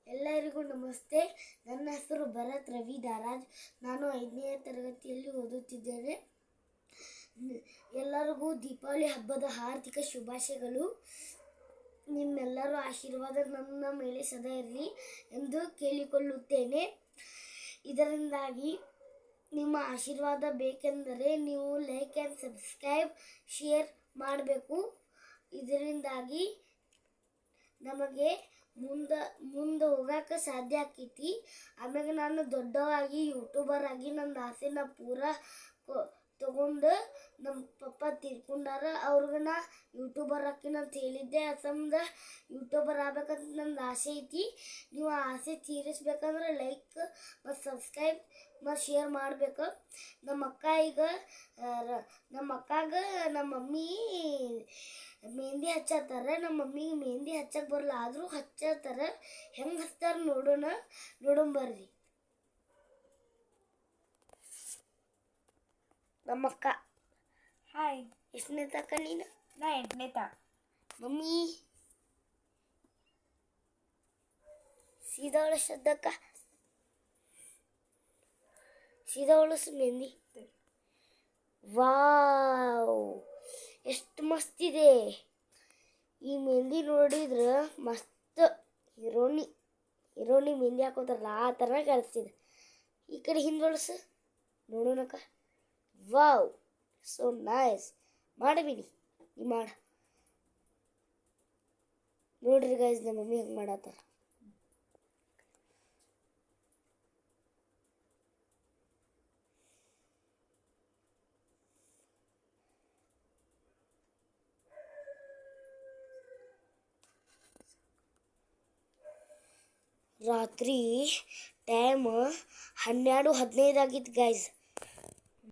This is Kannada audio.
ಎಲ್ಲರಿಗೂ ನಮಸ್ತೆ. ನನ್ನ ಹೆಸರು ಭರತ್ ರವಿ ದಾರಾಜ್. ನಾನು 5ನೇ ತರಗತಿಯಲ್ಲಿ ಓದುತ್ತಿದ್ದೇನೆ. ಎಲ್ಲರಿಗೂ ದೀಪಾವಳಿ ಹಬ್ಬದ ಹಾರ್ದಿಕ ಶುಭಾಶಯಗಳು. ನಿಮ್ಮೆಲ್ಲರ ಆಶೀರ್ವಾದ ನನ್ನ ಮೇಲೆ ಸದಾ ಇರಲಿ ಎಂದು ಕೇಳಿಕೊಳ್ಳುತ್ತೇನೆ. ಇದರಿಂದಾಗಿ ನಿಮ್ಮ ಆಶೀರ್ವಾದ ಬೇಕೆಂದರೆ ನೀವು ಲೈಕ್ ಆ್ಯಂಡ್ ಸಬ್ಸ್ಕ್ರೈಬ್ ಶೇರ್ ಮಾಡಬೇಕು. ಇದರಿಂದಾಗಿ ನಮಗೆ ಮುಂದೆ ಹೋಗಕ್ಕೆ ಸಾಧ್ಯ ಆಕೈತಿ. ಆಮ್ಯಾಗ ನಾನು ದೊಡ್ಡವಾಗಿ ಯೂಟ್ಯೂಬರ್ ಆಗಿ ನನ್ನ ಆಸೆನ ಪೂರ ತಗೊಂಡು ನಮ್ಮ ಪಪ್ಪ ತೀರ್ಕೊಂಡಾರ. ಅವ್ರಿಗೆ ನಾ ಯೂಟ್ಯೂಬರ್ ಆಕಿನ ಅಂತ ಹೇಳಿದ್ದೆ. ಅಸಮ್ದ ಯೂಟ್ಯೂಬರ್ ಆಗ್ಬೇಕಂತ ನನ್ನ ಆಸೆ ಐತಿ. ನೀವು ಆ ಆಸೆ ತೀರಿಸ್ಬೇಕಂದ್ರೆ ಲೈಕ್ ಮತ್ತು ಸಬ್ಸ್ಕ್ರೈಬ್ ಮತ್ತು ಶೇರ್ ಮಾಡಬೇಕು. ನಮ್ಮ ಅಕ್ಕಾಗ ನಮ್ಮ ಮಮ್ಮಿ ಮೆಹಂದಿ ಹಚ್ಚತ್ತಾರೆ. ನಮ್ಮ ಮಮ್ಮಿಗೆ ಮೆಹಂದಿ ಹಚ್ಚಕ್ಕೆ ಬರಲ್ಲ, ಆದರೂ ಹಚ್ಚತ್ತಾರೆ. ಹೆಂಗೆ ಹಚ್ತಾರೆ ನೋಡೋಣ ಬರ್ರಿ. ನಮ್ಮ ಅಕ್ಕ. ಹಾಯ್, ಎಷ್ಟನೇ ತಕ್ಕ ನೀನು? ನಾ 8ನೇ ತ. ಮಮ್ಮಿ ಸೀದಾ ಒಳಸದ್ದಕ್ಕ, ಸೀದಾ ಒಳಸು ಮೆಹಂದಿ. ವಾವ್, ಎಷ್ಟು ಮಸ್ತ್ ಇದೆ ಈ ಮೆಹಂದಿ. ನೋಡಿದ್ರೆ ಮಸ್ತ್ ಹೀರೋಣಿ ಮೆಹಂದಿ ಹಾಕೋತಾರಲ್ಲ ಆ ಥರ ಕಾಣಿಸ್ತಿದೆ. ಈ ಕಡೆ ಹಿಂದೊಳಸು ನೋಡೋಣಕ್ಕ. Wow, so nice. ಮಾಡಬಿನಿ, ನೀ ಮಾಡ ನೋಡ್ರಿ ಗೈಸ್, ನಮ್ಮ ಮಮ್ಮಿ ಹೆಂಗೆ ಮಾಡತ್ತಾರ. ರಾತ್ರಿ ಟೈಮ್ 12:15 ಆಗಿತ್ತು ಗೈಸ್.